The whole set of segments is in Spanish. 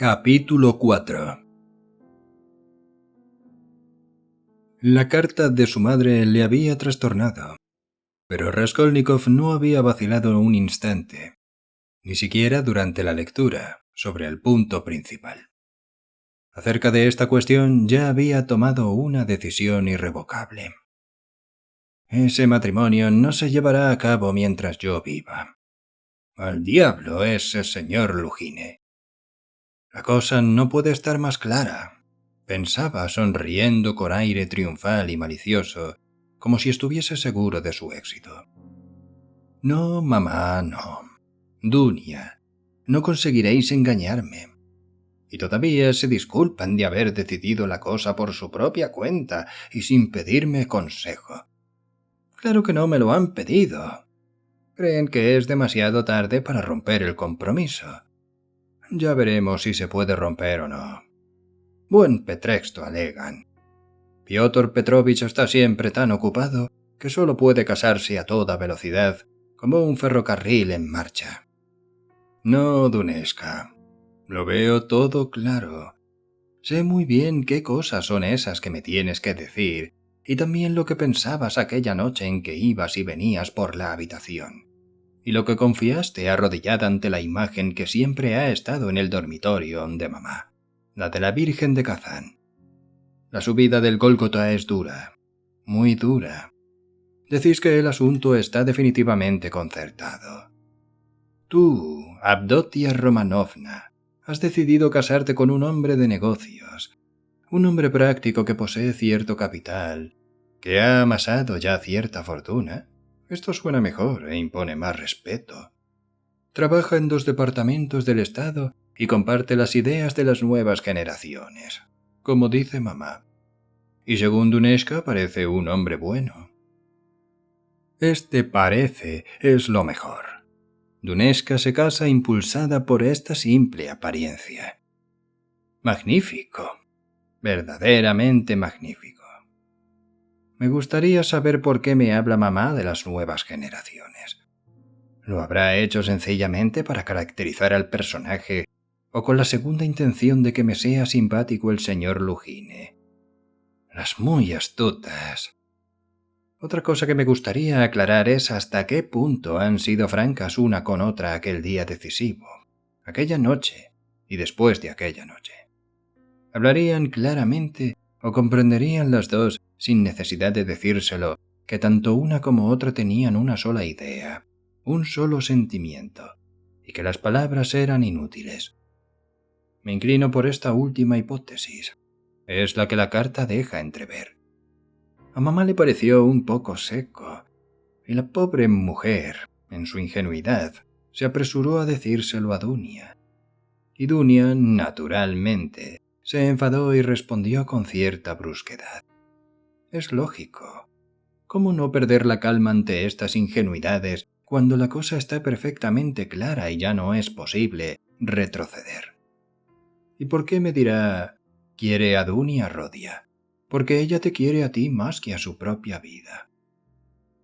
Capítulo 4. La carta de su madre le había trastornado, pero Raskolnikov no había vacilado un instante, ni siquiera durante la lectura, sobre el punto principal. Acerca de esta cuestión ya había tomado una decisión irrevocable. Ese matrimonio no se llevará a cabo mientras yo viva. Al diablo ese señor Lugine. La cosa no puede estar más clara, pensaba sonriendo con aire triunfal y malicioso, como si estuviese seguro de su éxito. No, mamá, no. Dunia, no conseguiréis engañarme. Y todavía se disculpan de haber decidido la cosa por su propia cuenta y sin pedirme consejo. Claro que no me lo han pedido. Creen que es demasiado tarde para romper el compromiso. Ya veremos si se puede romper o no. Buen pretexto alegan. Piotr Petrovich está siempre tan ocupado que solo puede casarse a toda velocidad, como un ferrocarril en marcha. No, Duneska. Lo veo todo claro. Sé muy bien qué cosas son esas que me tienes que decir, y también lo que pensabas aquella noche en que ibas y venías por la habitación. Y lo que confiaste arrodillada ante la imagen que siempre ha estado en el dormitorio de mamá, la de la Virgen de Kazán. La subida del Gólgota es dura, muy dura. Decís que el asunto está definitivamente concertado. Tú, Avdotia Romanovna, has decidido casarte con un hombre de negocios, un hombre práctico que posee cierto capital, que ha amasado ya cierta fortuna. Esto suena mejor e impone más respeto. Trabaja en 2 departamentos del Estado y comparte las ideas de las nuevas generaciones, como dice mamá. Y según Duneska parece un hombre bueno. Este parece es lo mejor. Duneska se casa impulsada por esta simple apariencia. Magnífico. Verdaderamente magnífico. Me gustaría saber por qué me habla mamá de las nuevas generaciones. ¿Lo habrá hecho sencillamente para caracterizar al personaje o con la segunda intención de que me sea simpático el señor Lugine? Las muy astutas. Otra cosa que me gustaría aclarar es hasta qué punto han sido francas una con otra aquel día decisivo, aquella noche y después de aquella noche. ¿Hablarían claramente o comprenderían las dos, sin necesidad de decírselo, que tanto una como otra tenían una sola idea, un solo sentimiento, y que las palabras eran inútiles? Me inclino por esta última hipótesis. Es la que la carta deja entrever. A mamá le pareció un poco seco, y la pobre mujer, en su ingenuidad, se apresuró a decírselo a Dunia. Y Dunia, naturalmente, se enfadó y respondió con cierta brusquedad. Es lógico. ¿Cómo no perder la calma ante estas ingenuidades cuando la cosa está perfectamente clara y ya no es posible retroceder? ¿Y por qué me dirá, quiere a Dunia, Rodia? Porque ella te quiere a ti más que a su propia vida.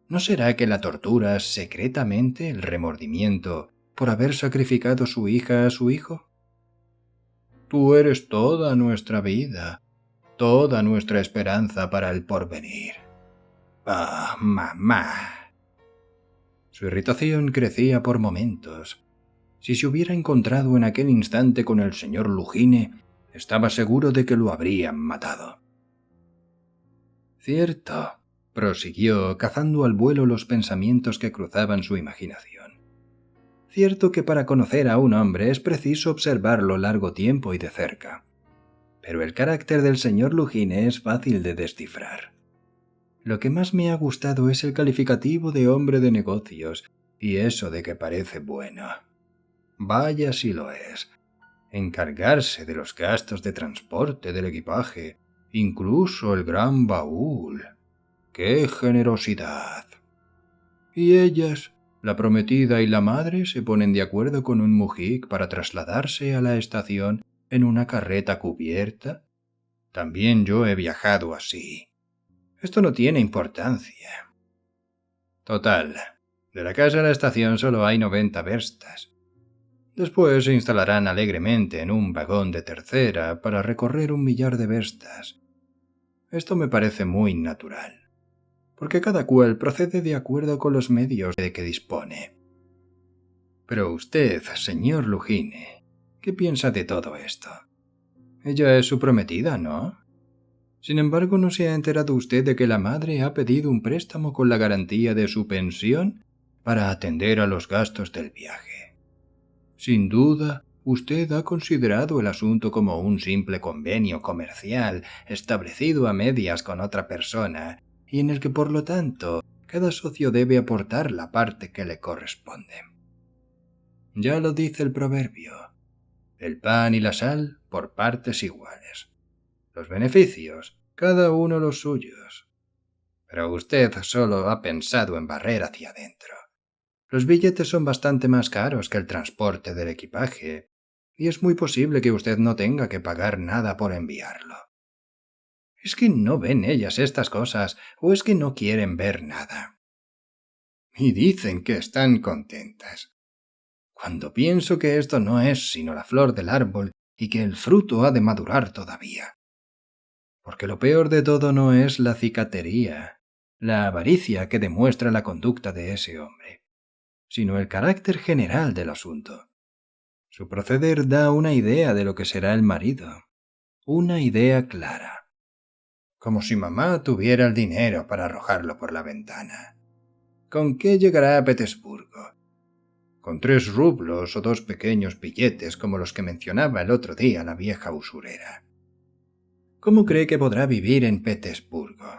¿No será que la tortura secretamente el remordimiento por haber sacrificado su hija a su hijo? Tú eres toda nuestra vida, toda nuestra esperanza para el porvenir. Ah, mamá. Su irritación crecía por momentos. Si se hubiera encontrado en aquel instante con el señor Lugine, estaba seguro de que lo habrían matado. Cierto, prosiguió, cazando al vuelo los pensamientos que cruzaban su imaginación. Cierto que para conocer a un hombre es preciso observarlo largo tiempo y de cerca. Pero el carácter del señor Lugine es fácil de descifrar. Lo que más me ha gustado es el calificativo de hombre de negocios y eso de que parece bueno. Vaya si lo es. Encargarse de los gastos de transporte del equipaje, incluso el gran baúl. ¡Qué generosidad! Y ellas, la prometida y la madre, se ponen de acuerdo con un mujik para trasladarse a la estación en una carreta cubierta. También yo he viajado así. Esto no tiene importancia. Total, de la casa a la estación solo hay 90 verstas. Después se instalarán alegremente en un vagón de tercera para recorrer 1.000.000 de verstas. Esto me parece muy natural, porque cada cual procede de acuerdo con los medios de que dispone. Pero usted, señor Lugine, ¿qué piensa de todo esto? Ella es su prometida, ¿no? Sin embargo, ¿no se ha enterado usted de que la madre ha pedido un préstamo con la garantía de su pensión para atender a los gastos del viaje? Sin duda, usted ha considerado el asunto como un simple convenio comercial establecido a medias con otra persona y en el que, por lo tanto, cada socio debe aportar la parte que le corresponde. Ya lo dice el proverbio: el pan y la sal por partes iguales. Los beneficios, cada uno los suyos. Pero usted solo ha pensado en barrer hacia adentro. Los billetes son bastante más caros que el transporte del equipaje, y es muy posible que usted no tenga que pagar nada por enviarlo. ¿Es que no ven ellas estas cosas, o es que no quieren ver nada? Y dicen que están contentas. Cuando pienso que esto no es sino la flor del árbol y que el fruto ha de madurar todavía. Porque lo peor de todo no es la cicatería, la avaricia que demuestra la conducta de ese hombre, sino el carácter general del asunto. Su proceder da una idea de lo que será el marido, una idea clara. Como si mamá tuviera el dinero para arrojarlo por la ventana. ¿Con qué llegará a Petersburgo? Con 3 rublos o 2 pequeños billetes como los que mencionaba el otro día la vieja usurera. ¿Cómo cree que podrá vivir en Petersburgo?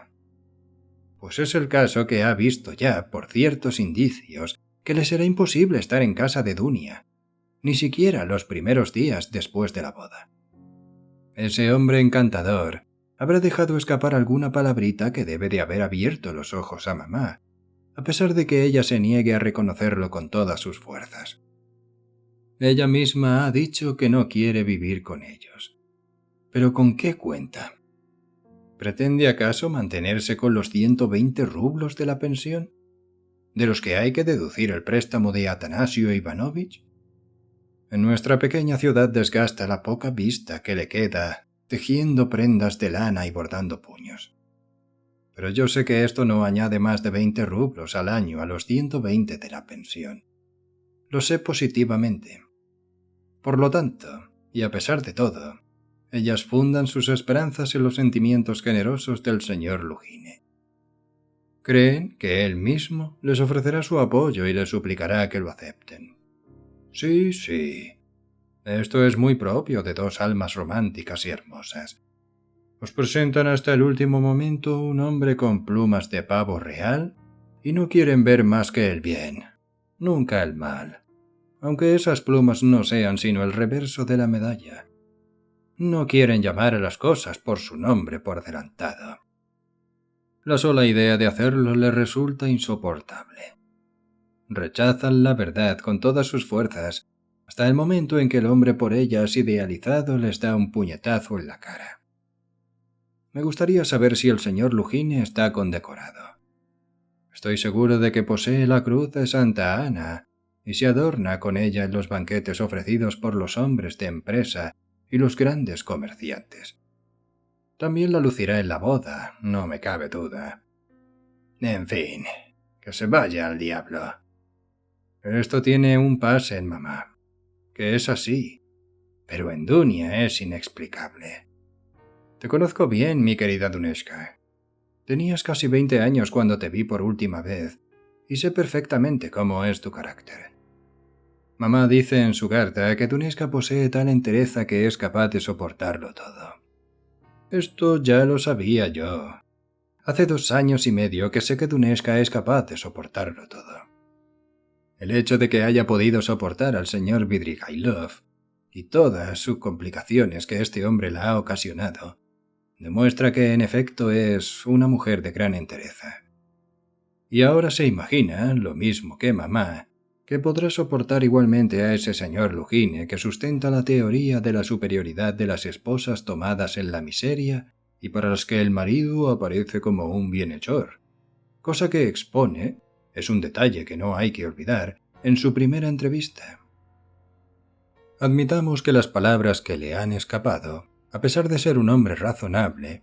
Pues es el caso que ha visto ya, por ciertos indicios, que le será imposible estar en casa de Dunia, ni siquiera los primeros días después de la boda. Ese hombre encantador habrá dejado escapar alguna palabrita que debe de haber abierto los ojos a mamá, a pesar de que ella se niegue a reconocerlo con todas sus fuerzas. Ella misma ha dicho que no quiere vivir con ellos. ¿Pero con qué cuenta? ¿Pretende acaso mantenerse con los 120 rublos de la pensión, de los que hay que deducir el préstamo de Atanasio Ivanovich? En nuestra pequeña ciudad desgasta la poca vista que le queda tejiendo prendas de lana y bordando puños. Pero yo sé que esto no añade más de 20 rublos al año a los 120 de la pensión. Lo sé positivamente. Por lo tanto, y a pesar de todo, ellas fundan sus esperanzas en los sentimientos generosos del señor Lugine. Creen que él mismo les ofrecerá su apoyo y les suplicará que lo acepten. Sí, sí. Esto es muy propio de 2 almas románticas y hermosas. Os presentan hasta el último momento un hombre con plumas de pavo real y no quieren ver más que el bien, nunca el mal, aunque esas plumas no sean sino el reverso de la medalla. No quieren llamar a las cosas por su nombre por adelantado. La sola idea de hacerlo les resulta insoportable. Rechazan la verdad con todas sus fuerzas, hasta el momento en que el hombre por ellas idealizado les da un puñetazo en la cara. Me gustaría saber si el señor Lugine está condecorado. Estoy seguro de que posee la cruz de Santa Ana y se adorna con ella en los banquetes ofrecidos por los hombres de empresa y los grandes comerciantes. También la lucirá en la boda, no me cabe duda. En fin, que se vaya al diablo. Esto tiene un pase en mamá, que es así, pero en Dunia es inexplicable. Te conozco bien, mi querida Duneshka. Tenías casi 20 años cuando te vi por última vez, y sé perfectamente cómo es tu carácter. Mamá dice en su carta que Duneshka posee tal entereza que es capaz de soportarlo todo. Esto ya lo sabía yo. Hace 2 años y medio que sé que Duneshka es capaz de soportarlo todo. El hecho de que haya podido soportar al señor Vidrigailov y todas sus complicaciones que este hombre la ha ocasionado demuestra que en efecto es una mujer de gran entereza. Y ahora se imagina, lo mismo que mamá, que podrá soportar igualmente a ese señor Lugine que sustenta la teoría de la superioridad de las esposas tomadas en la miseria y para las que el marido aparece como un bienhechor, cosa que expone, es un detalle que no hay que olvidar, en su primera entrevista. Admitamos que las palabras que le han escapado, a pesar de ser un hombre razonable,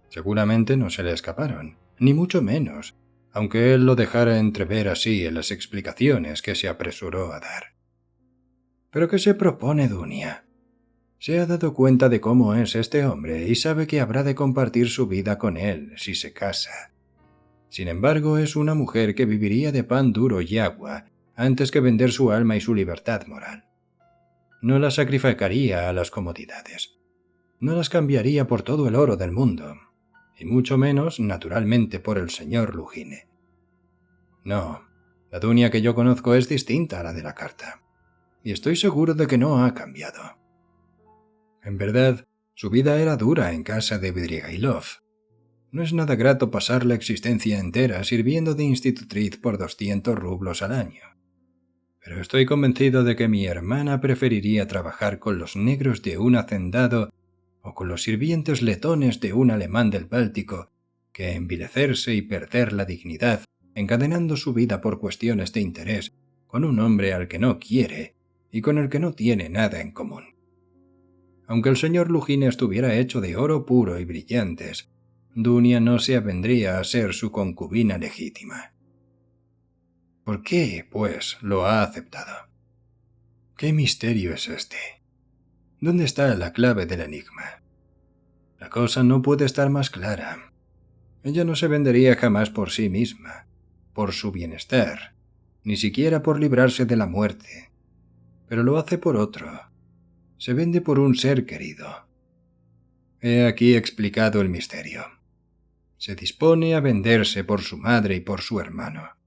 seguramente no se le escaparon, ni mucho menos, aunque él lo dejara entrever así en las explicaciones que se apresuró a dar. ¿Pero qué se propone Dunia? Se ha dado cuenta de cómo es este hombre y sabe que habrá de compartir su vida con él si se casa. Sin embargo, es una mujer que viviría de pan duro y agua antes que vender su alma y su libertad moral. No la sacrificaría a las comodidades. No las cambiaría por todo el oro del mundo, y mucho menos, naturalmente, por el señor Lugine. No, la Dunia que yo conozco es distinta a la de la carta, y estoy seguro de que no ha cambiado. En verdad, su vida era dura en casa de Vidrigailov. No es nada grato pasar la existencia entera sirviendo de institutriz por 200 rublos al año. Pero estoy convencido de que mi hermana preferiría trabajar con los negros de un hacendado o con los sirvientes letones de un alemán del Báltico que envilecerse y perder la dignidad encadenando su vida por cuestiones de interés con un hombre al que no quiere y con el que no tiene nada en común. Aunque el señor Lugine estuviera hecho de oro puro y brillantes, Dunia no se avendría a ser su concubina legítima. ¿Por qué, pues, lo ha aceptado? ¿Qué misterio es este? ¿Dónde está la clave del enigma? La cosa no puede estar más clara. Ella no se vendería jamás por sí misma, por su bienestar, ni siquiera por librarse de la muerte, pero lo hace por otro. Se vende por un ser querido. He aquí explicado el misterio. Se dispone a venderse por su madre y por su hermano.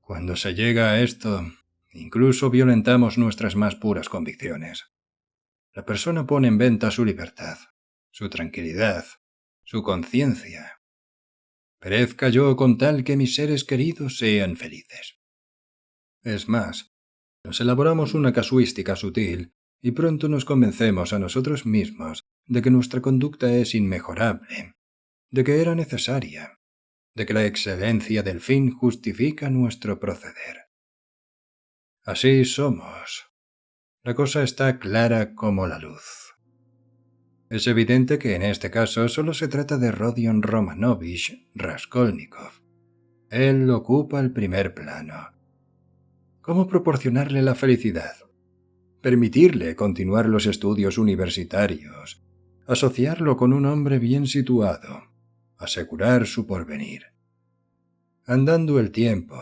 Cuando se llega a esto, incluso violentamos nuestras más puras convicciones. La persona pone en venta su libertad, su tranquilidad, su conciencia. Perezca yo con tal que mis seres queridos sean felices. Es más, nos elaboramos una casuística sutil y pronto nos convencemos a nosotros mismos de que nuestra conducta es inmejorable, de que era necesaria, de que la excelencia del fin justifica nuestro proceder. Así somos. La cosa está clara como la luz. Es evidente que en este caso solo se trata de Rodion Romanovich Raskolnikov. Él ocupa el primer plano. ¿Cómo proporcionarle la felicidad? Permitirle continuar los estudios universitarios, asociarlo con un hombre bien situado, asegurar su porvenir. Andando el tiempo,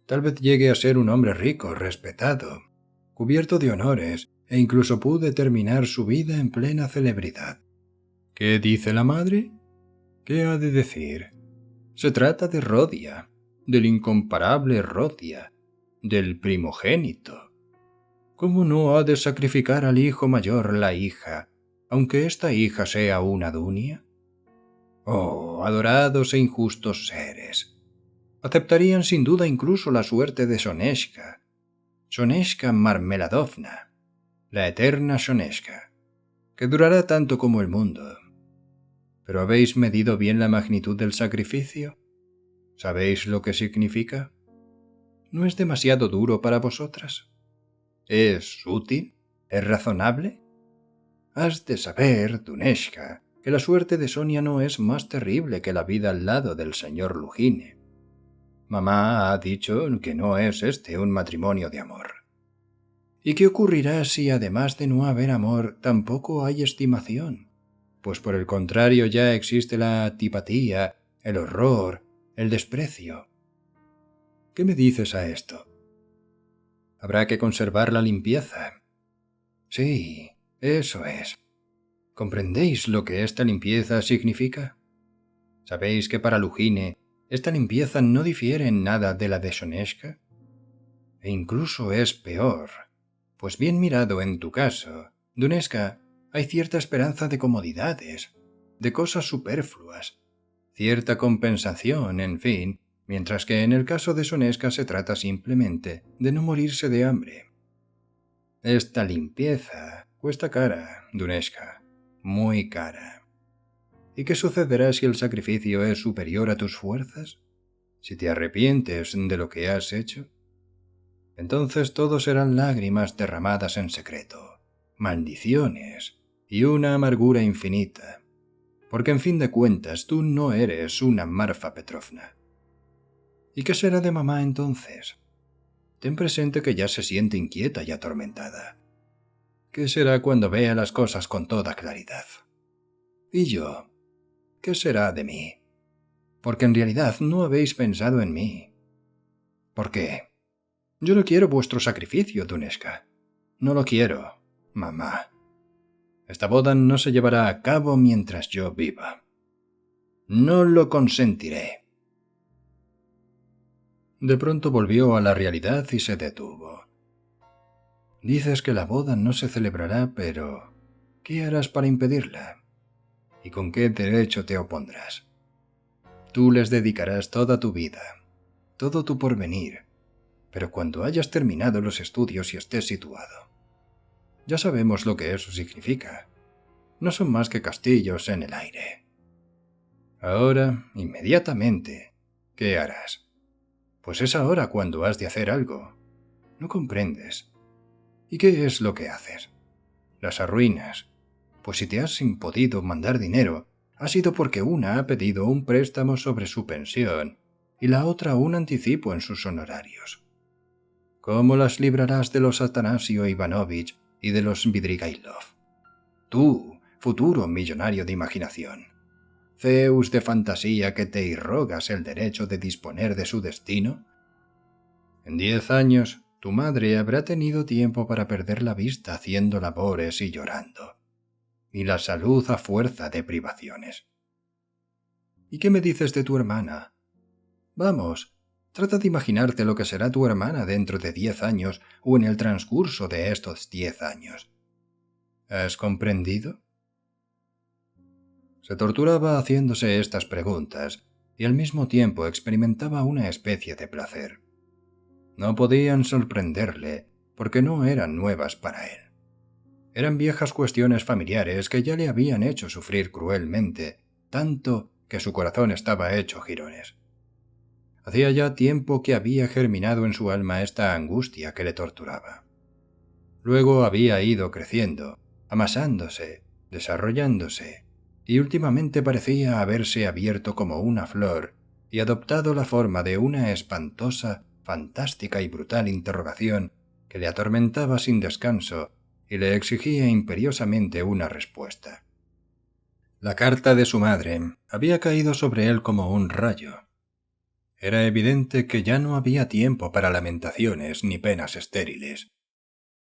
tal vez llegue a ser un hombre rico, respetado, cubierto de honores, e incluso pude terminar su vida en plena celebridad. ¿Qué dice la madre? ¿Qué ha de decir? Se trata de Rodia, del incomparable Rodia, del primogénito. ¿Cómo no ha de sacrificar al hijo mayor la hija, aunque esta hija sea una Dunia? Oh, adorados e injustos seres. Aceptarían sin duda incluso la suerte de Soneshka Marmeladovna, la eterna Soneshka, que durará tanto como el mundo. ¿Pero habéis medido bien la magnitud del sacrificio? ¿Sabéis lo que significa? ¿No es demasiado duro para vosotras? ¿Es útil? ¿Es razonable? Has de saber, Duneshka, que la suerte de Sonia no es más terrible que la vida al lado del señor Lugine. Mamá ha dicho que no es este un matrimonio de amor. ¿Y qué ocurrirá si, además de no haber amor, tampoco hay estimación? Pues por el contrario ya existe la antipatía, el horror, el desprecio. ¿Qué me dices a esto? Habrá que conservar la limpieza. Sí, eso es. ¿Comprendéis lo que esta limpieza significa? ¿Sabéis que para Lugine esta limpieza no difiere en nada de la de Soneshka? E incluso es peor, pues bien mirado en tu caso, Duneshka, hay cierta esperanza de comodidades, de cosas superfluas, cierta compensación, en fin, mientras que en el caso de Soneshka se trata simplemente de no morirse de hambre. Esta limpieza cuesta cara, Duneshka, muy cara. ¿Y qué sucederá si el sacrificio es superior a tus fuerzas? ¿Si te arrepientes de lo que has hecho? Entonces todo serán lágrimas derramadas en secreto, maldiciones y una amargura infinita, porque en fin de cuentas tú no eres una Marfa Petrovna. ¿Y qué será de mamá entonces? Ten presente que ya se siente inquieta y atormentada. ¿Qué será cuando vea las cosas con toda claridad? ¿Y yo? ¿Qué será de mí? Porque en realidad no habéis pensado en mí. ¿Por qué? Yo no quiero vuestro sacrificio, Duneska. No lo quiero, mamá. Esta boda no se llevará a cabo mientras yo viva. No lo consentiré. De pronto volvió a la realidad y se detuvo. Dices que la boda no se celebrará, pero ¿qué harás para impedirla? ¿Y con qué derecho te opondrás? Tú les dedicarás toda tu vida, todo tu porvenir, pero cuando hayas terminado los estudios y estés situado. Ya sabemos lo que eso significa. No son más que castillos en el aire. Ahora, inmediatamente, ¿qué harás? Pues es ahora cuando has de hacer algo. No comprendes. ¿Y qué es lo que haces? Las arruinas. Pues si te has impodido mandar dinero, ha sido porque una ha pedido un préstamo sobre su pensión y la otra un anticipo en sus honorarios. ¿Cómo las librarás de los Atanasio Ivanovich y de los Vidrigailov? Tú, futuro millonario de imaginación. Zeus de fantasía que te irrogas el derecho de disponer de su destino. En 10 años, tu madre habrá tenido tiempo para perder la vista haciendo labores y llorando, y la salud a fuerza de privaciones. ¿Y qué me dices de tu hermana? Vamos, trata de imaginarte lo que será tu hermana dentro de 10 años o en el transcurso de estos 10 años. ¿Has comprendido? Se torturaba haciéndose estas preguntas y al mismo tiempo experimentaba una especie de placer. No podían sorprenderle porque no eran nuevas para él. Eran viejas cuestiones familiares que ya le habían hecho sufrir cruelmente, tanto que su corazón estaba hecho jirones. Hacía ya tiempo que había germinado en su alma esta angustia que le torturaba. Luego había ido creciendo, amasándose, desarrollándose, y últimamente parecía haberse abierto como una flor y adoptado la forma de una espantosa, fantástica y brutal interrogación que le atormentaba sin descanso y le exigía imperiosamente una respuesta. La carta de su madre había caído sobre él como un rayo. Era evidente que ya no había tiempo para lamentaciones ni penas estériles.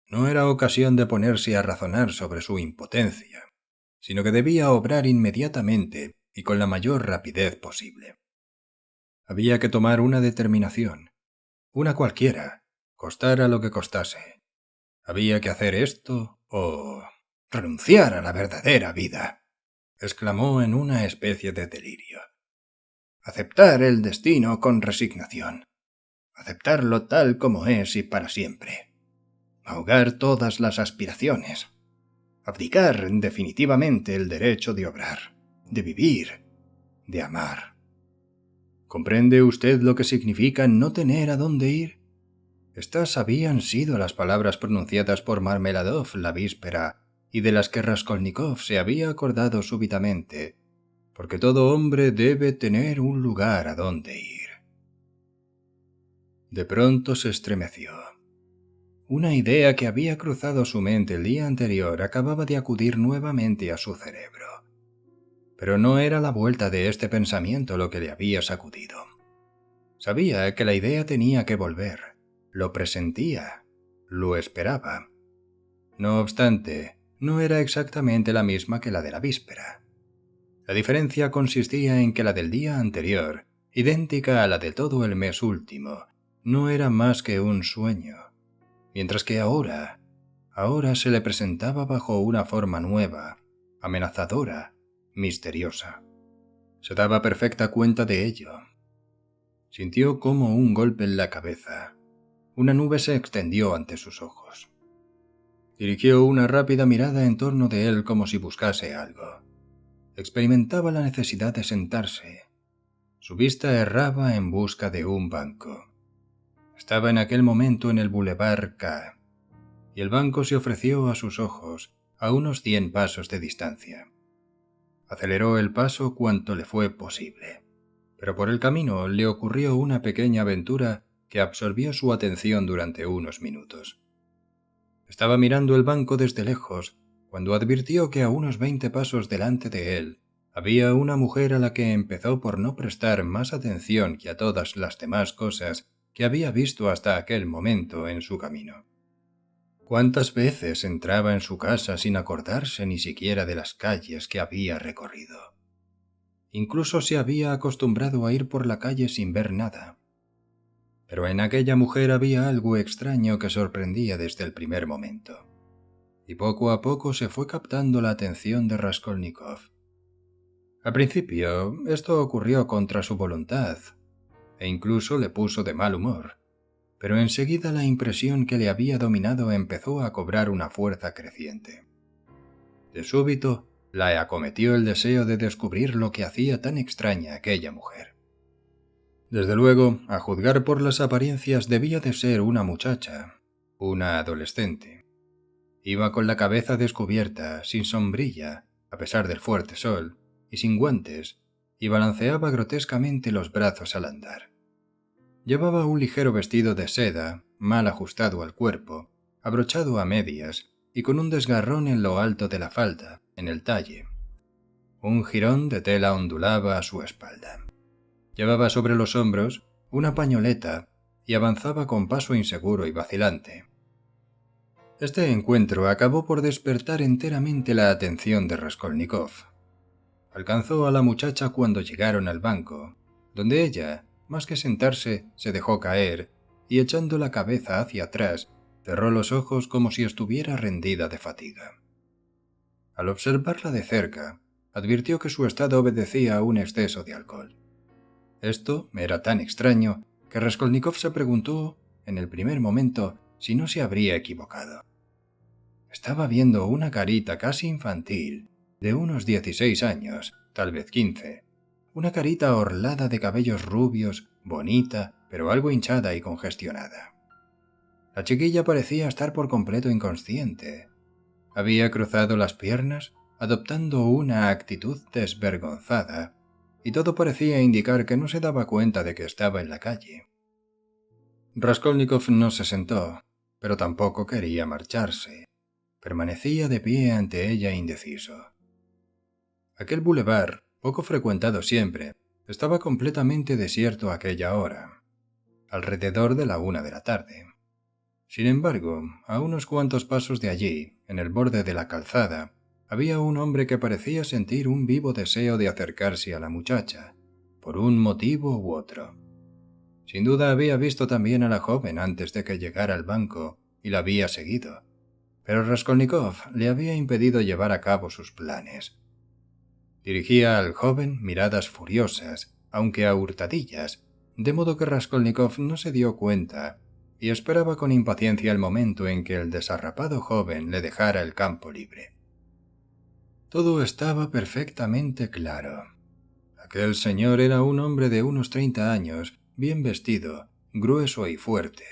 No era ocasión de ponerse a razonar sobre su impotencia, sino que debía obrar inmediatamente y con la mayor rapidez posible. Había que tomar una determinación, una cualquiera, costara lo que costase. Había que hacer esto o renunciar a la verdadera vida, exclamó en una especie de delirio. Aceptar el destino con resignación, aceptarlo tal como es y para siempre. Ahogar todas las aspiraciones, abdicar definitivamente el derecho de obrar, de vivir, de amar. ¿Comprende usted lo que significa no tener a dónde ir? Estas habían sido las palabras pronunciadas por Marmeladov la víspera y de las que Raskolnikov se había acordado súbitamente, porque todo hombre debe tener un lugar a dónde ir. De pronto se estremeció. Una idea que había cruzado su mente el día anterior acababa de acudir nuevamente a su cerebro. Pero no era la vuelta de este pensamiento lo que le había sacudido. Sabía que la idea tenía que volver, lo presentía, lo esperaba. No obstante, no era exactamente la misma que la de la víspera. La diferencia consistía en que la del día anterior, idéntica a la de todo el mes último, no era más que un sueño. Mientras que ahora se le presentaba bajo una forma nueva, amenazadora, misteriosa. Se daba perfecta cuenta de ello. Sintió como un golpe en la cabeza. Una nube se extendió ante sus ojos. Dirigió una rápida mirada en torno de él como si buscase algo. Experimentaba la necesidad de sentarse. Su vista erraba en busca de un banco. Estaba en aquel momento en el Boulevard K, y el banco se ofreció a sus ojos a unos 100 pasos de distancia. Aceleró el paso cuanto le fue posible, pero por el camino le ocurrió una pequeña aventura que absorbió su atención durante unos minutos. Estaba mirando el banco desde lejos cuando advirtió que a unos 20 pasos delante de él había una mujer a la que empezó por no prestar más atención que a todas las demás cosas que había visto hasta aquel momento en su camino. ¿Cuántas veces entraba en su casa sin acordarse ni siquiera de las calles que había recorrido? Incluso se había acostumbrado a ir por la calle sin ver nada. Pero en aquella mujer había algo extraño que sorprendía desde el primer momento. Y poco a poco se fue captando la atención de Raskolnikov. Al principio, esto ocurrió contra su voluntad, e incluso le puso de mal humor. Pero enseguida la impresión que le había dominado empezó a cobrar una fuerza creciente. De súbito, la acometió el deseo de descubrir lo que hacía tan extraña aquella mujer. Desde luego, a juzgar por las apariencias, debía de ser una muchacha, una adolescente. Iba con la cabeza descubierta, sin sombrilla, a pesar del fuerte sol, y sin guantes, y balanceaba grotescamente los brazos al andar. Llevaba un ligero vestido de seda, mal ajustado al cuerpo, abrochado a medias y con un desgarrón en lo alto de la falda, en el talle. Un jirón de tela ondulaba a su espalda. Llevaba sobre los hombros una pañoleta y avanzaba con paso inseguro y vacilante. Este encuentro acabó por despertar enteramente la atención de Raskolnikov. Alcanzó a la muchacha cuando llegaron al banco, donde ella, más que sentarse, se dejó caer y, echando la cabeza hacia atrás, cerró los ojos como si estuviera rendida de fatiga. Al observarla de cerca, advirtió que su estado obedecía a un exceso de alcohol. Esto era tan extraño que Raskolnikov se preguntó, en el primer momento, si no se habría equivocado. Estaba viendo una carita casi infantil, de unos 16 años, tal vez 15, una carita orlada de cabellos rubios, bonita, pero algo hinchada y congestionada. La chiquilla parecía estar por completo inconsciente. Había cruzado las piernas, adoptando una actitud desvergonzada, y todo parecía indicar que no se daba cuenta de que estaba en la calle. Raskolnikov no se sentó, pero tampoco quería marcharse. Permanecía de pie ante ella indeciso. Aquel bulevar, poco frecuentado siempre, estaba completamente desierto a aquella hora, alrededor de la 1 de la tarde. Sin embargo, a unos cuantos pasos de allí, en el borde de la calzada, había un hombre que parecía sentir un vivo deseo de acercarse a la muchacha, por un motivo u otro. Sin duda había visto también a la joven antes de que llegara al banco y la había seguido, pero Raskolnikov le había impedido llevar a cabo sus planes. Dirigía al joven miradas furiosas, aunque a hurtadillas, de modo que Raskolnikov no se dio cuenta y esperaba con impaciencia el momento en que el desarrapado joven le dejara el campo libre. Todo estaba perfectamente claro. Aquel señor era un hombre de unos 30 años, bien vestido, grueso y fuerte,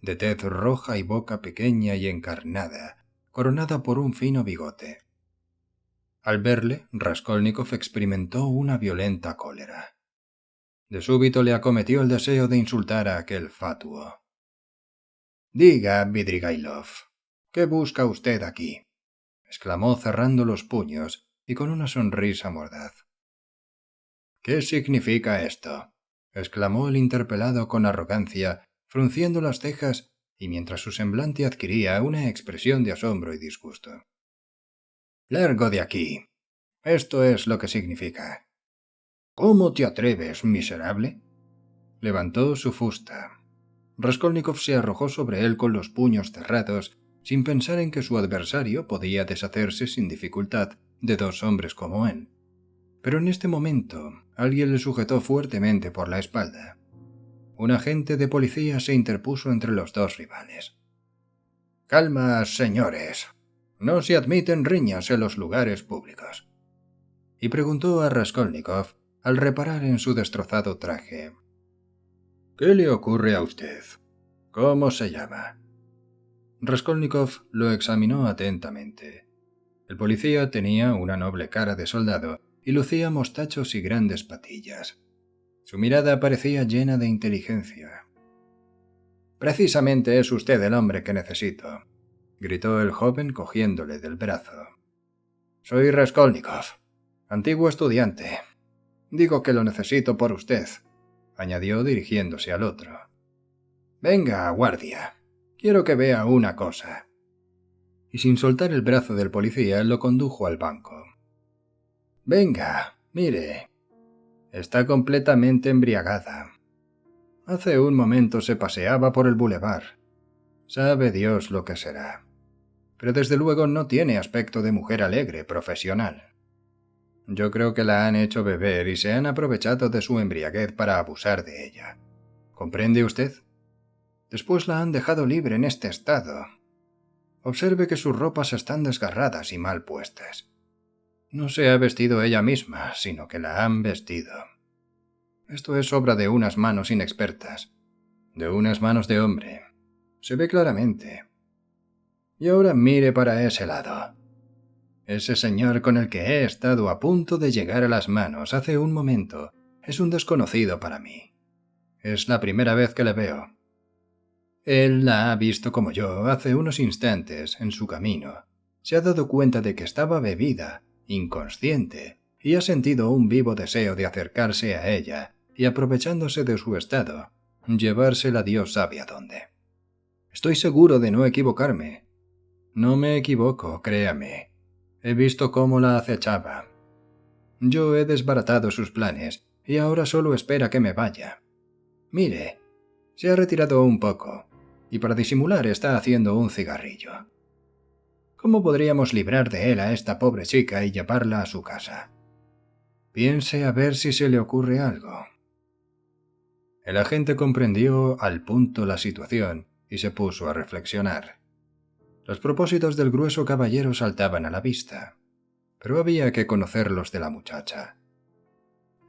de tez roja y boca pequeña y encarnada, coronada por un fino bigote. Al verle, Raskolnikov experimentó una violenta cólera. De súbito le acometió el deseo de insultar a aquel fatuo. «Diga, Vidrigailov, ¿qué busca usted aquí?», exclamó cerrando los puños y con una sonrisa mordaz. «¿Qué significa esto?», exclamó el interpelado con arrogancia, frunciendo las cejas y mientras su semblante adquiría una expresión de asombro y disgusto. «Largo de aquí. Esto es lo que significa». «¿Cómo te atreves, miserable?». Levantó su fusta. Raskolnikov se arrojó sobre él con los puños cerrados, sin pensar en que su adversario podía deshacerse sin dificultad de dos hombres como él. Pero en este momento, alguien le sujetó fuertemente por la espalda. Un agente de policía se interpuso entre los dos rivales. «Calma, señores. No se admiten riñas en los lugares públicos», y preguntó a Raskolnikov al reparar en su destrozado traje. «¿Qué le ocurre a usted? ¿Cómo se llama? Raskolnikov lo examinó atentamente. El policía tenía una noble cara de soldado y lucía mostachos y grandes patillas. Su mirada parecía llena de inteligencia. «Precisamente es usted el hombre que necesito», gritó el joven cogiéndole del brazo. «Soy Raskolnikov, antiguo estudiante. Digo que lo necesito por usted», añadió dirigiéndose al otro. «Venga, guardia, quiero que vea una cosa». Y sin soltar el brazo del policía lo condujo al banco. «Venga, mire. Está completamente embriagada. Hace un momento se paseaba por el bulevar. Sabe Dios lo que será. Pero desde luego no tiene aspecto de mujer alegre, profesional. Yo creo que la han hecho beber y se han aprovechado de su embriaguez para abusar de ella. ¿Comprende usted? Después la han dejado libre en este estado. Observe que sus ropas están desgarradas y mal puestas. No se ha vestido ella misma, sino que la han vestido. Esto es obra de unas manos inexpertas, de unas manos de hombre. Se ve claramente. Y ahora mire para ese lado. Ese señor con el que he estado a punto de llegar a las manos hace un momento es un desconocido para mí. Es la primera vez que le veo. Él la ha visto como yo hace unos instantes en su camino. Se ha dado cuenta de que estaba bebida, inconsciente, y ha sentido un vivo deseo de acercarse a ella y, aprovechándose de su estado, llevársela Dios sabe a dónde. Estoy seguro de no equivocarme. No me equivoco, créame. He visto cómo la acechaba. Yo he desbaratado sus planes y ahora solo espera que me vaya. Mire, se ha retirado un poco y para disimular está haciendo un cigarrillo. ¿Cómo podríamos librar de él a esta pobre chica y llevarla a su casa? Piense a ver si se le ocurre algo». El agente comprendió al punto la situación y se puso a reflexionar. Los propósitos del grueso caballero saltaban a la vista, pero había que conocerlos de la muchacha.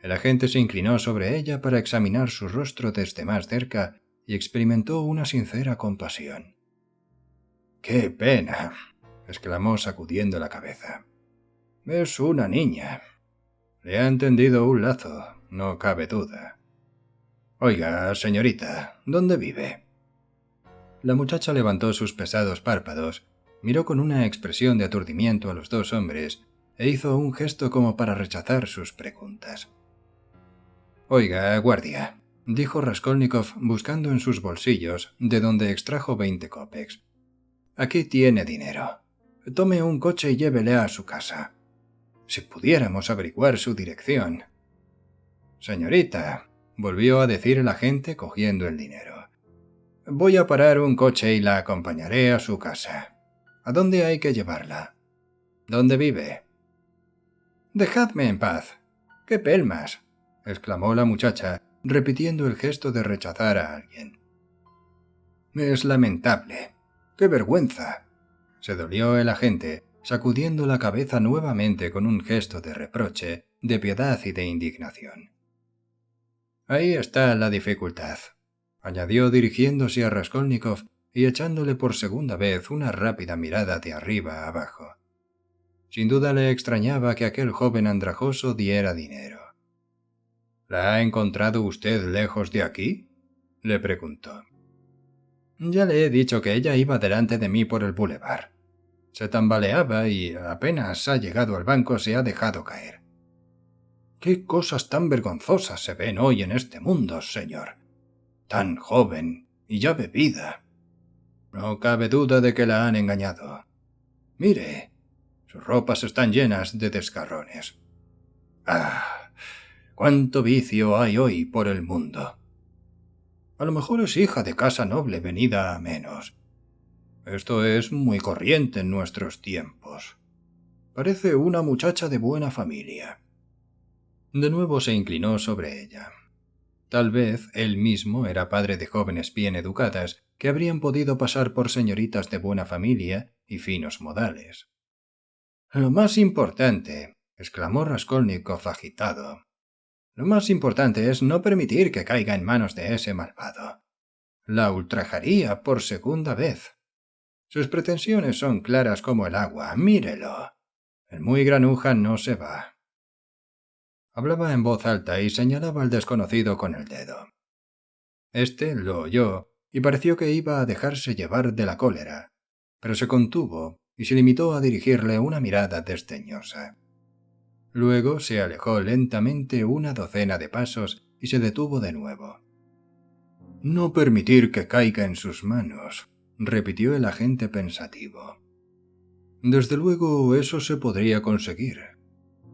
El agente se inclinó sobre ella para examinar su rostro desde más cerca y experimentó una sincera compasión. «¡Qué pena!», exclamó sacudiendo la cabeza. «Es una niña. Le han tendido un lazo, no cabe duda. Oiga, señorita, ¿dónde vive?». La muchacha levantó sus pesados párpados, miró con una expresión de aturdimiento a los dos hombres e hizo un gesto como para rechazar sus preguntas. «Oiga, guardia», dijo Raskolnikov buscando en sus bolsillos, de donde extrajo 20 kopecks. «Aquí tiene dinero. Tome un coche y llévele a su casa. Si pudiéramos averiguar su dirección». «Señorita», volvió a decir el agente cogiendo el dinero, «voy a parar un coche y la acompañaré a su casa. ¿A dónde hay que llevarla? ¿Dónde vive?». «Dejadme en paz. ¡Qué pelmas!», exclamó la muchacha, repitiendo el gesto de rechazar a alguien. «Es lamentable. ¡Qué vergüenza!», se dolió el agente, sacudiendo la cabeza nuevamente con un gesto de reproche, de piedad y de indignación. «Ahí está la dificultad», añadió dirigiéndose a Raskolnikov y echándole por segunda vez una rápida mirada de arriba a abajo. Sin duda le extrañaba que aquel joven andrajoso diera dinero. «¿La ha encontrado usted lejos de aquí?», le preguntó. «Ya le he dicho que ella iba delante de mí por el bulevar. Se tambaleaba y apenas ha llegado al banco se ha dejado caer». «¡Qué cosas tan vergonzosas se ven hoy en este mundo, señor! Tan joven y ya bebida. No cabe duda de que la han engañado. Mire, sus ropas están llenas de desgarrones. ¡Ah! ¡Cuánto vicio hay hoy por el mundo! A lo mejor es hija de casa noble venida a menos. Esto es muy corriente en nuestros tiempos. Parece una muchacha de buena familia». De nuevo se inclinó sobre ella. Tal vez él mismo era padre de jóvenes bien educadas que habrían podido pasar por señoritas de buena familia y finos modales. «Lo más importante», exclamó Raskolnikov agitado, «lo más importante es no permitir que caiga en manos de ese malvado. La ultrajaría por segunda vez. Sus pretensiones son claras como el agua, mírelo. El muy granuja no se va. Hablaba en voz alta y señalaba al desconocido con el dedo. Este lo oyó y pareció que iba a dejarse llevar de la cólera, pero se contuvo y se limitó a dirigirle una mirada desdeñosa. Luego se alejó lentamente una docena de pasos y se detuvo de nuevo. No permitir que caiga en sus manos, repitió el agente pensativo. Desde luego eso se podría conseguir,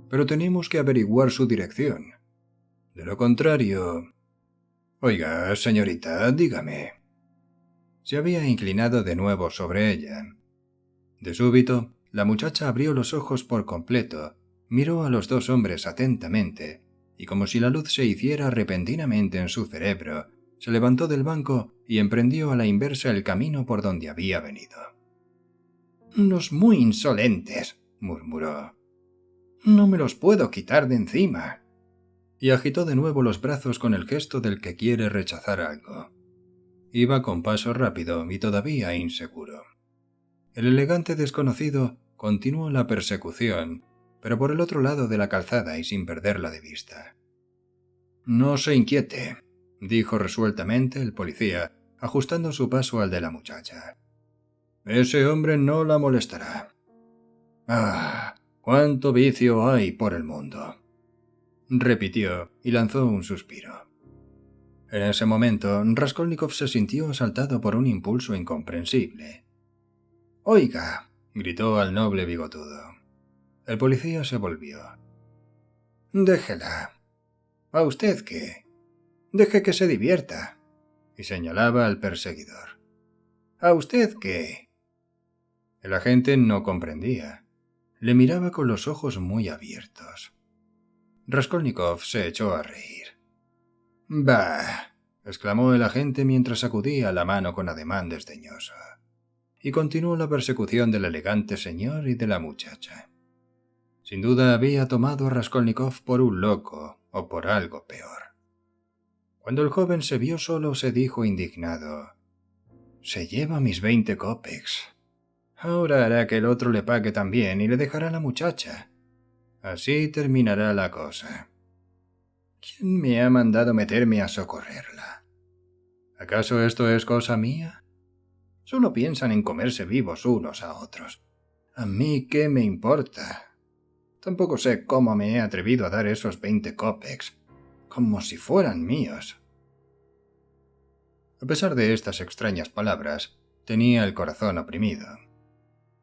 pero tenemos que averiguar su dirección. De lo contrario... Oiga, señorita, dígame. Se había inclinado de nuevo sobre ella. De súbito, la muchacha abrió los ojos por completo, miró a los dos hombres atentamente, y como si la luz se hiciera repentinamente en su cerebro, se levantó del banco y emprendió a la inversa el camino por donde había venido. «Unos muy insolentes», murmuró. «No me los puedo quitar de encima». Y agitó de nuevo los brazos con el gesto del que quiere rechazar algo. Iba con paso rápido y todavía inseguro. El elegante desconocido continuó la persecución, pero por el otro lado de la calzada y sin perderla de vista. «No se inquiete», dijo resueltamente el policía, ajustando su paso al de la muchacha. «Ese hombre no la molestará». «Ah, cuánto vicio hay por el mundo», repitió y lanzó un suspiro. En ese momento, Raskolnikov se sintió asaltado por un impulso incomprensible. «Oiga», gritó al noble bigotudo. El policía se volvió. «Déjela. ¿A usted qué? Deje que se divierta», y señalaba al perseguidor. «¿A usted qué?» El agente no comprendía. Le miraba con los ojos muy abiertos. Raskolnikov se echó a reír. «Bah», exclamó el agente mientras sacudía la mano con ademán desdeñoso, y continuó la persecución del elegante señor y de la muchacha. Sin duda había tomado a Raskolnikov por un loco o por algo peor. Cuando el joven se vio solo, se dijo indignado: «Se lleva mis 20 kopecks. Ahora hará que el otro le pague también y le dejará a la muchacha. Así terminará la cosa. ¿Quién me ha mandado meterme a socorrerla? ¿Acaso esto es cosa mía? Solo piensan en comerse vivos unos a otros. ¿A mí qué me importa? Tampoco sé cómo me he atrevido a dar esos 20 kopecks, como si fueran míos». A pesar de estas extrañas palabras, tenía el corazón oprimido.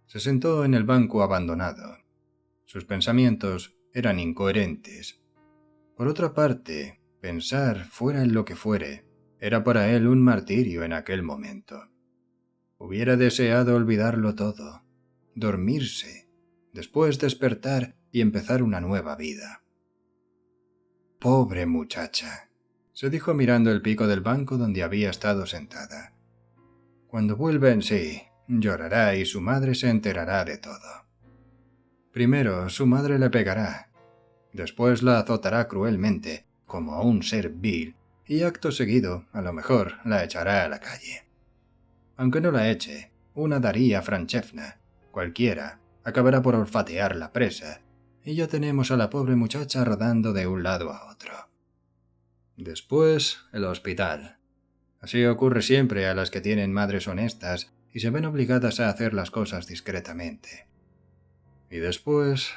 Se sentó en el banco abandonado. Sus pensamientos eran incoherentes. Por otra parte, pensar, fuera en lo que fuere, era para él un martirio en aquel momento. Hubiera deseado olvidarlo todo, dormirse, después despertar y empezar una nueva vida. «Pobre muchacha», se dijo mirando el pico del banco donde había estado sentada. «Cuando vuelva en sí, llorará y su madre se enterará de todo. Primero, su madre le pegará. Después la azotará cruelmente, como a un ser vil, y acto seguido, a lo mejor, la echará a la calle. Aunque no la eche, una Daría Franchevna, cualquiera, acabará por olfatear la presa, y ya tenemos a la pobre muchacha rodando de un lado a otro. Después, el hospital. Así ocurre siempre a las que tienen madres honestas y se ven obligadas a hacer las cosas discretamente. Y después,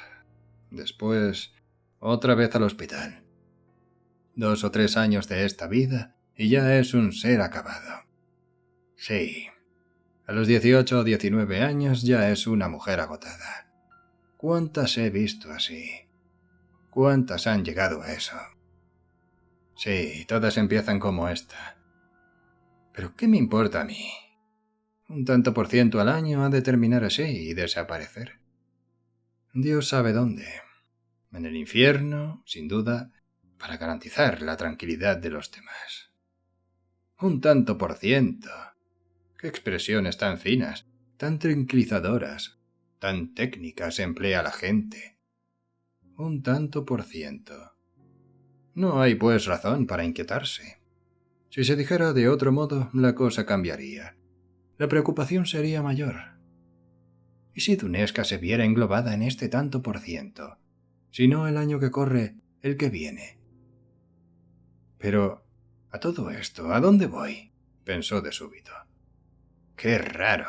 otra vez al hospital. 2 o 3 años de esta vida y ya es un ser acabado. Sí, a los 18 o 19 años ya es una mujer agotada. ¿Cuántas he visto así? ¿Cuántas han llegado a eso? Sí, todas empiezan como esta. ¿Pero qué me importa a mí? Un tanto por ciento al año ha de terminar así y desaparecer. Dios sabe dónde. En el infierno, sin duda, para garantizar la tranquilidad de los demás. Un tanto por ciento. Qué expresiones tan finas, tan tranquilizadoras, tan técnicas emplea la gente. Un tanto por ciento. No hay pues razón para inquietarse. Si se dijera de otro modo, la cosa cambiaría. La preocupación sería mayor. ¿Y si Dunezca se viera englobada en este tanto por ciento? Si no el año que corre, el que viene. Pero, a todo esto, ¿a dónde voy? Pensó de súbito. ¡Qué raro!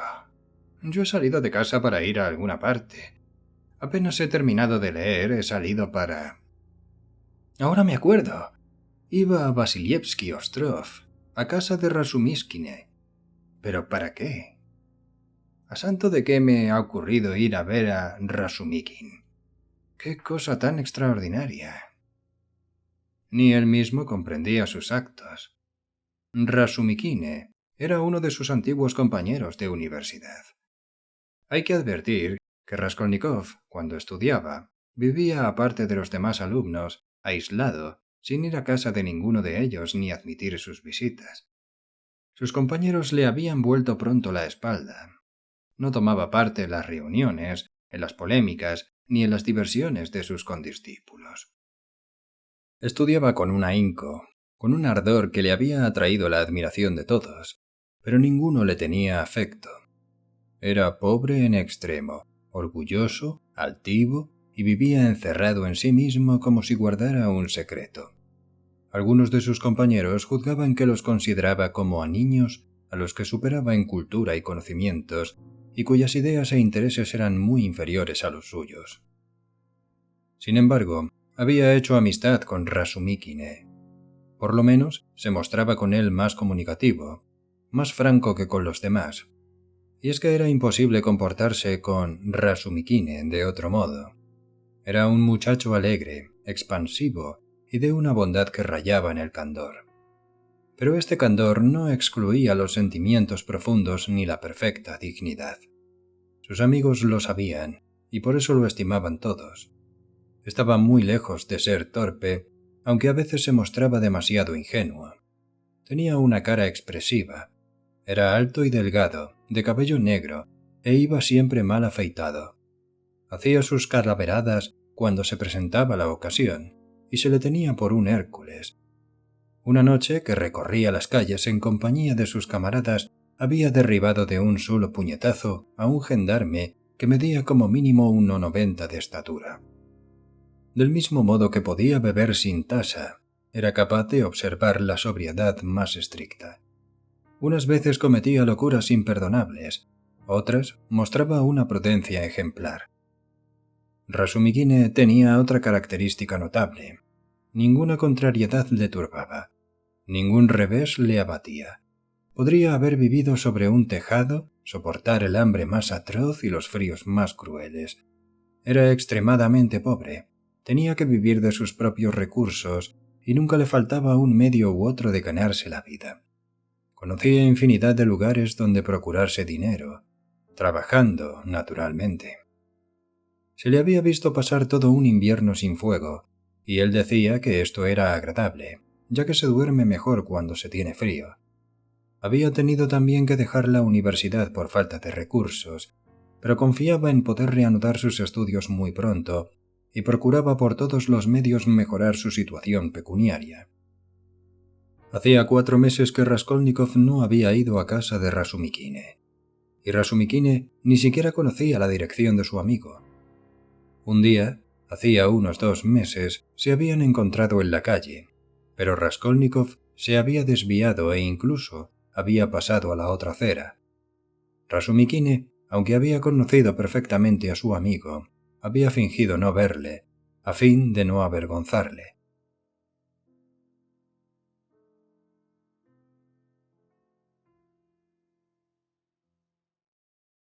Yo he salido de casa para ir a alguna parte. Apenas he terminado de leer, he salido para... Ahora me acuerdo. Iba a Vasilievsky Ostrov, a casa de Razumiskine. ¿Pero para qué? ¿A santo de qué me ha ocurrido ir a ver a Razumikin? ¡Qué cosa tan extraordinaria! Ni él mismo comprendía sus actos. Razumikine era uno de sus antiguos compañeros de universidad. Hay que advertir que Raskolnikov, cuando estudiaba, vivía aparte de los demás alumnos, aislado, sin ir a casa de ninguno de ellos ni admitir sus visitas. Sus compañeros le habían vuelto pronto la espalda. No tomaba parte en las reuniones, en las polémicas, ni en las diversiones de sus condiscípulos. Estudiaba con un ahínco, con un ardor que le había atraído la admiración de todos, pero ninguno le tenía afecto. Era pobre en extremo, orgulloso, altivo, y vivía encerrado en sí mismo como si guardara un secreto. Algunos de sus compañeros juzgaban que los consideraba como a niños a los que superaba en cultura y conocimientos, y cuyas ideas e intereses eran muy inferiores a los suyos. Sin embargo, había hecho amistad con Razumikine. Por lo menos se mostraba con él más comunicativo, más franco que con los demás. Y es que era imposible comportarse con Razumikine de otro modo. Era un muchacho alegre, expansivo y de una bondad que rayaba en el candor. Pero este candor no excluía los sentimientos profundos ni la perfecta dignidad. Sus amigos lo sabían, y por eso lo estimaban todos. Estaba muy lejos de ser torpe, aunque a veces se mostraba demasiado ingenuo. Tenía una cara expresiva. Era alto y delgado, de cabello negro, e iba siempre mal afeitado. Hacía sus calaveradas cuando se presentaba la ocasión, y se le tenía por un Hércules. Una noche que recorría las calles en compañía de sus camaradas, había derribado de un solo puñetazo a un gendarme que medía como mínimo 1,90 de estatura. Del mismo modo que podía beber sin tasa, era capaz de observar la sobriedad más estricta. Unas veces cometía locuras imperdonables, otras mostraba una prudencia ejemplar. Razumikine tenía otra característica notable. Ninguna contrariedad le turbaba, ningún revés le abatía. Podría haber vivido sobre un tejado, soportar el hambre más atroz y los fríos más crueles. Era extremadamente pobre, tenía que vivir de sus propios recursos y nunca le faltaba un medio u otro de ganarse la vida. Conocía infinidad de lugares donde procurarse dinero, trabajando, naturalmente. Se le había visto pasar todo un invierno sin fuego, y él decía que esto era agradable, ya que se duerme mejor cuando se tiene frío. Había tenido también que dejar la universidad por falta de recursos, pero confiaba en poder reanudar sus estudios muy pronto, y procuraba por todos los medios mejorar su situación pecuniaria. Hacía 4 meses que Raskolnikov no había ido a casa de Razumikine, y Razumikine ni siquiera conocía la dirección de su amigo. Un día, hacía unos 2 meses, se habían encontrado en la calle, pero Raskolnikov se había desviado e incluso había pasado a la otra acera. Razumikine, aunque había conocido perfectamente a su amigo, había fingido no verle, a fin de no avergonzarle.